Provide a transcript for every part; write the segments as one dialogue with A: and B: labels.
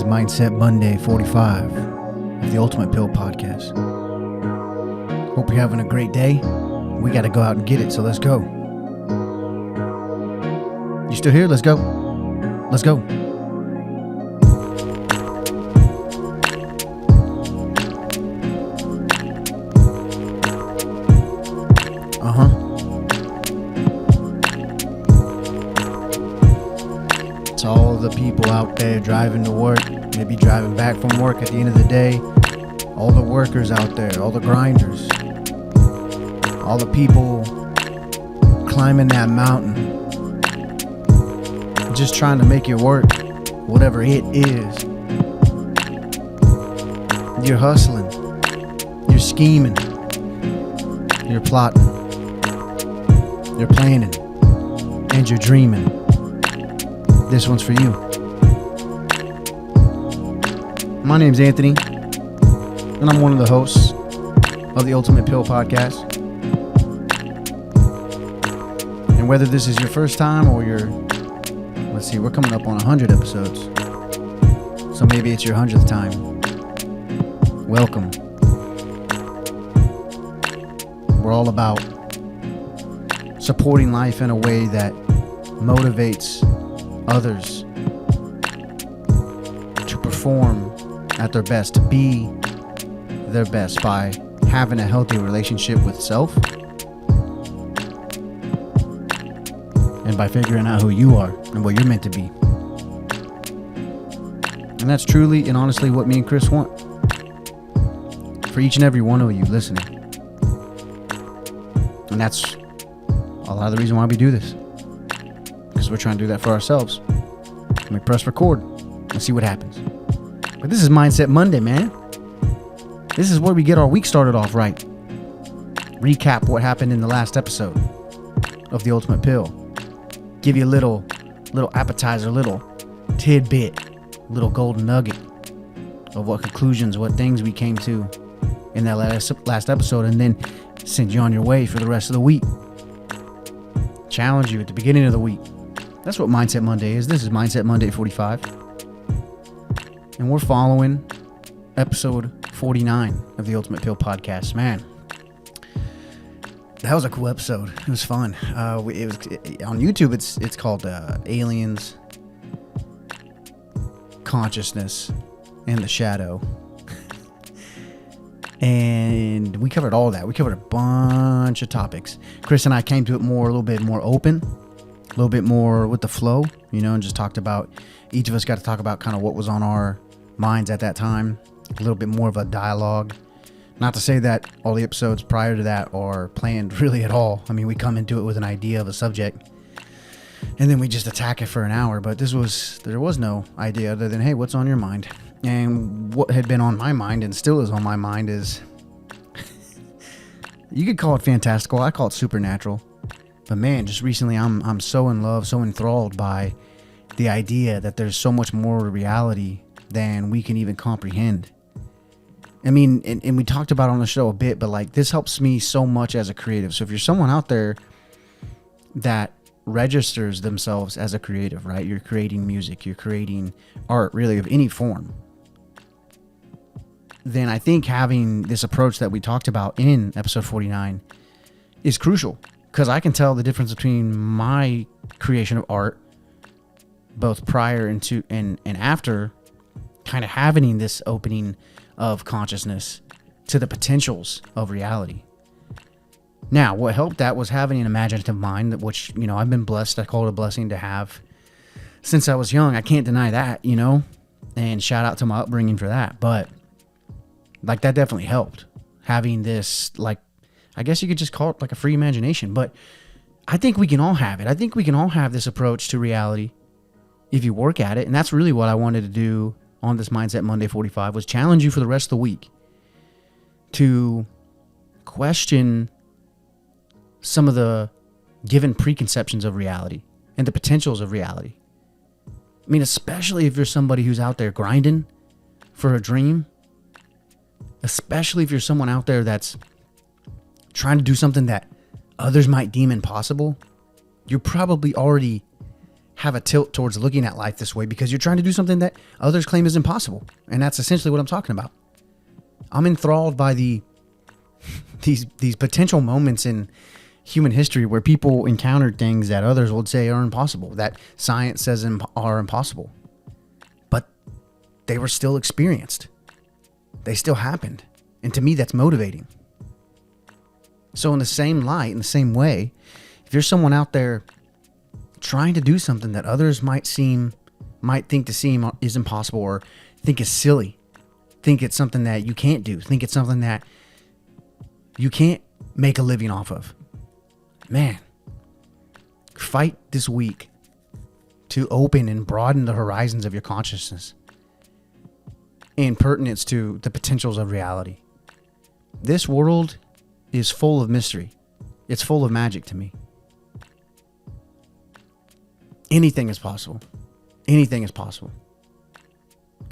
A: is Mindset Monday 45 of the Ultimate Pill Podcast. Hope you're having a great day. We got to go out and get it, so let's go. You still here? Let's go. Let's go. It's all the people out there driving to work, maybe driving back from work at the end of the day. All the workers out there, all the grinders, all the people climbing that mountain, just trying to make it work, whatever it is. You're hustling, you're scheming, you're plotting, you're planning, and you're dreaming. This one's for you. My name's Anthony, and I'm one of the hosts of the Ultimate Pill Podcast. And whether this is your first time or we're coming up on 100 episodes. So maybe it's your 100th time. Welcome. We're all about supporting life in a way that motivates others to perform at their best, to be their best by having a healthy relationship with self and by figuring out who you are and what you're meant to be. And that's truly and honestly what me and Chris want for each and every one of you listening. And that's a lot of the reason why we do this, because we're trying to do that for ourselves. And we press record and see what happens. But this is Mindset Monday, man. This is where we get our week started off right. Recap what happened in the last episode of the Ultimate Pill. Give you a little appetizer, little tidbit, little golden nugget of what conclusions, what things we came to in that last episode, and then send you on your way for the rest of the week. Challenge you at the beginning of the week. That's what Mindset Monday is. This is Mindset Monday 45. And we're following episode 49 of the Ultimate Pill Podcast. Man, that was a cool episode. It was fun. On YouTube, it's called Aliens, Consciousness, and the Shadow. And we covered all that. We covered a bunch of topics. Chris and I came to it a little bit more open, a little bit more with the flow, and just talked about, each of us got to talk about kind of what was on our minds at that time, a little bit more of a dialogue. Not to say that all the episodes prior to that are planned really at all. I mean, we come into it with an idea of a subject, and then we just attack it for an hour. But there was no idea other than, hey, what's on your mind? And what had been on my mind and still is on my mind is, you could call it fantastical. I call it supernatural. But man, just recently I'm so in love, so enthralled by the idea that there's so much more to reality than we can even comprehend. I mean, and we talked about it on the show a bit, but like, this helps me so much as a creative. So if you're someone out there that registers themselves as a creative, right? You're creating music, you're creating art, really of any form. Then I think having this approach that we talked about in episode 49 is crucial, because I can tell the difference between my creation of art, both prior and after kind of having this opening of consciousness to the potentials of reality. Now, what helped that was having an imaginative mind, which, I've been blessed. I call it a blessing to have since I was young. I can't deny that, and shout out to my upbringing for that. But like, that definitely helped, having this, like, I guess you could just call it like a free imagination. But I think we can all have it. I think we can all have this approach to reality if you work at it. And that's really what I wanted to do on this Mindset Monday 45, was challenge you for the rest of the week to question some of the given preconceptions of reality and the potentials of reality. I mean, especially if you're somebody who's out there grinding for a dream, especially if you're someone out there that's trying to do something that others might deem impossible, you're probably already have a tilt towards looking at life this way because you're trying to do something that others claim is impossible. And that's essentially what I'm talking about. I'm enthralled by these potential moments in human history where people encountered things that others would say are impossible, that science says are impossible. But they were still experienced. They still happened. And to me, that's motivating. So in the same light, in the same way, if you're someone out there trying to do something that others might think is impossible, or think is silly, think it's something that you can't do, think it's something that you can't make a living off of, man, fight this week to open and broaden the horizons of your consciousness in pertinence to the potentials of reality. This world is full of mystery. It's full of magic to me. Anything is possible. Anything is possible.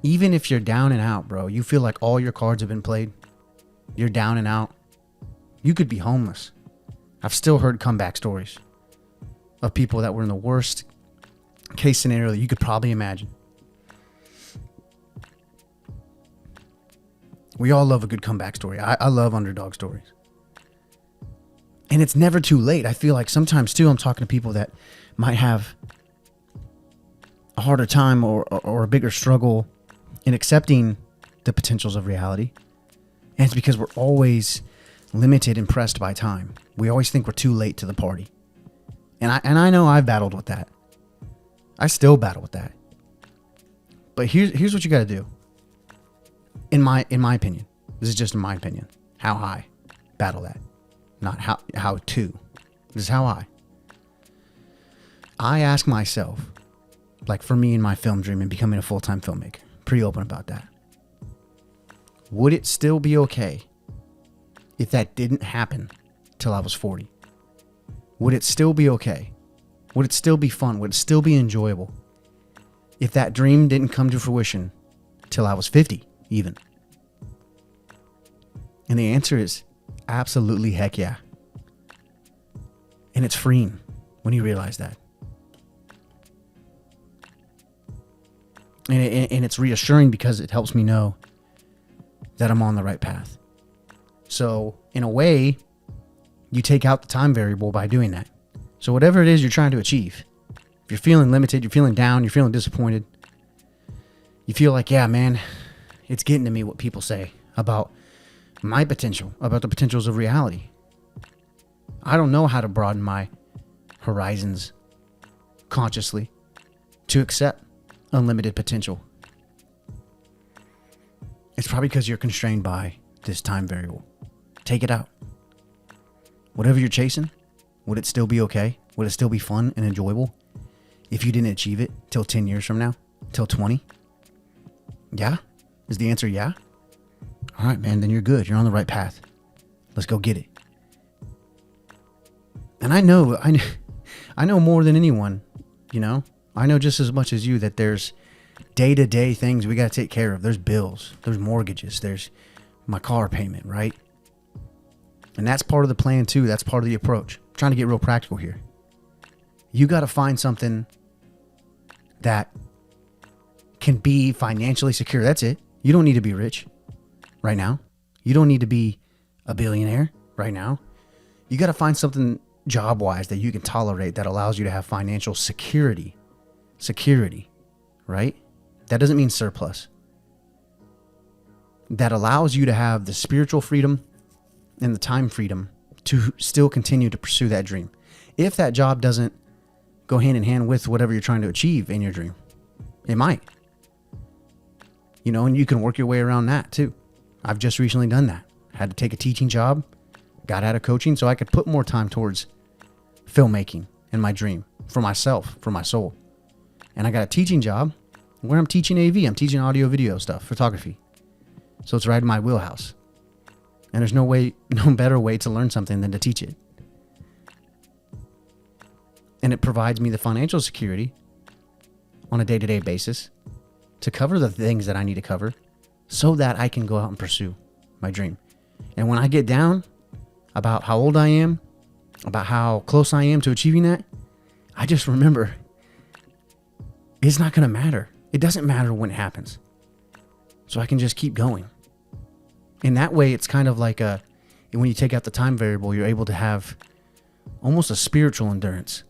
A: Even if you're down and out, bro, you feel like all your cards have been played. You're down and out. You could be homeless. I've still heard comeback stories of people that were in the worst case scenario that you could probably imagine. We all love a good comeback story. I love underdog stories. And it's never too late. I feel like sometimes, too, I'm talking to people that might have a harder time or a bigger struggle in accepting the potentials of reality. And it's because we're always limited and pressed by time. We always think we're too late to the party. And I know I've battled with that. I still battle with that. But here's what you got to do. In my opinion, this is just in my opinion, how I battle that, not how to. This is how I ask myself, like for me in my film dream and becoming a full-time filmmaker, pretty open about that. Would it still be okay if that didn't happen till I was 40? Would it still be okay? Would it still be fun? Would it still be enjoyable if that dream didn't come to fruition till I was 50? Even. And the answer is absolutely heck yeah. And it's freeing when you realize that. And it's reassuring because it helps me know that I'm on the right path. So in a way, you take out the time variable by doing that. So whatever it is you're trying to achieve, if you're feeling limited, you're feeling down, you're feeling disappointed, you feel like, yeah, man, it's getting to me what people say about my potential, about the potentials of reality. I don't know how to broaden my horizons consciously to accept unlimited potential. It's probably because you're constrained by this time variable. Take it out. Whatever you're chasing, would it still be okay? Would it still be fun and enjoyable if you didn't achieve it till 10 years from now? Till 20? Yeah? Is the answer yeah? All right, man, then you're good. You're on the right path. Let's go get it. And I know more than anyone, you know? I know just as much as you that there's day-to-day things we got to take care of. There's bills. There's mortgages. There's my car payment, right? And that's part of the plan, too. That's part of the approach. I'm trying to get real practical here. You got to find something that can be financially secure. That's it. You don't need to be rich right now. You don't need to be a billionaire right now. You got to find something job-wise that you can tolerate that allows you to have financial security. Security, right? That doesn't mean surplus. That allows you to have the spiritual freedom and the time freedom to still continue to pursue that dream. If that job doesn't go hand in hand with whatever you're trying to achieve in your dream, it might. You know, and you can work your way around that too. I've just recently done that. Had to take a teaching job, got out of coaching so I could put more time towards filmmaking and my dream for myself, for my soul. And I got a teaching job where I'm teaching AV. I'm teaching audio, video stuff, photography. So it's right in my wheelhouse. And there's no better way to learn something than to teach it. And it provides me the financial security on a day-to-day basis to cover the things that I need to cover so that I can go out and pursue my dream. And when I get down about how old I am, about how close I am to achieving that, I just remember it's not going to matter. It doesn't matter when it happens. So I can just keep going. In that way, it's kind of like when you take out the time variable, you're able to have almost a spiritual endurance.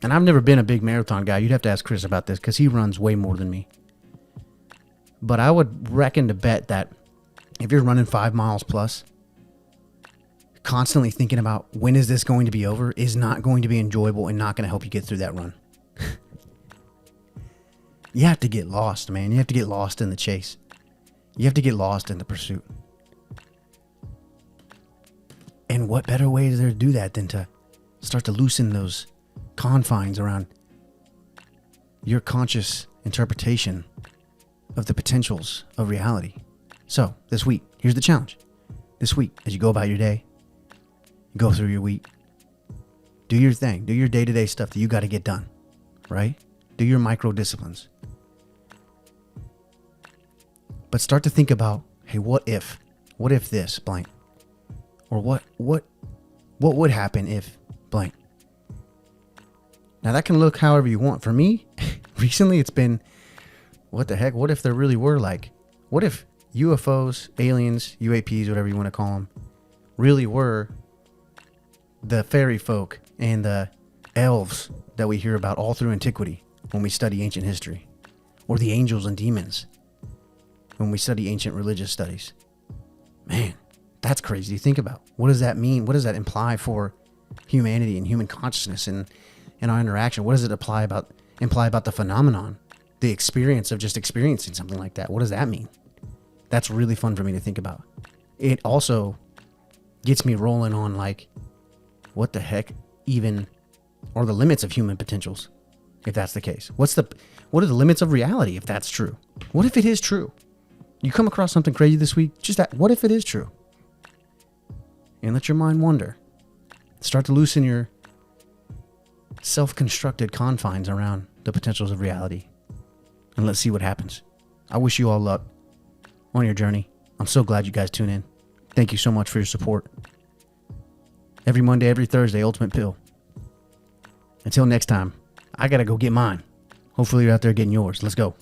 A: And I've never been a big marathon guy. You'd have to ask Chris about this because he runs way more than me. But I would reckon to bet that if you're running 5 miles plus, constantly thinking about when is this going to be over is not going to be enjoyable and not going to help you get through that run. You have to get lost, man. You have to get lost in the chase. You have to get lost in the pursuit. And what better way is there to do that than to start to loosen those confines around your conscious interpretation of the potentials of reality. So, this week, here's the challenge. This week, as you go about your day, you go through your week, do your thing, do your day-to-day stuff that you got to get done, right? Do your micro disciplines. But start to think about, hey, what if this blank? Or what would happen if blank? Now that can look however you want. For me, recently it's been, what the heck? What if there really were what if UFOs, aliens, UAPs, whatever you want to call them, really were the fairy folk and the elves that we hear about all through antiquity when we study ancient history, or the angels and demons when we study ancient religious studies? Man, that's crazy to think about. What does that mean? What does that imply for humanity and human consciousness and our interaction? What does it imply about the phenomenon, the experience of just experiencing something like that? What does that mean? That's really fun for me to think about. It also gets me rolling on what the heck even are the limits of human potentials if that's the case? What are the limits of reality if that's true? What if it is true? You come across something crazy this week, just that, what if it is true? And let your mind wander. Start to loosen your self-constructed confines around the potentials of reality. And let's see what happens. I wish you all luck on your journey. I'm so glad you guys tune in. Thank you so much for your support. Every Monday, every Thursday, Ultimate Pill. Until next time, I gotta go get mine. Hopefully you're out there getting yours. Let's go.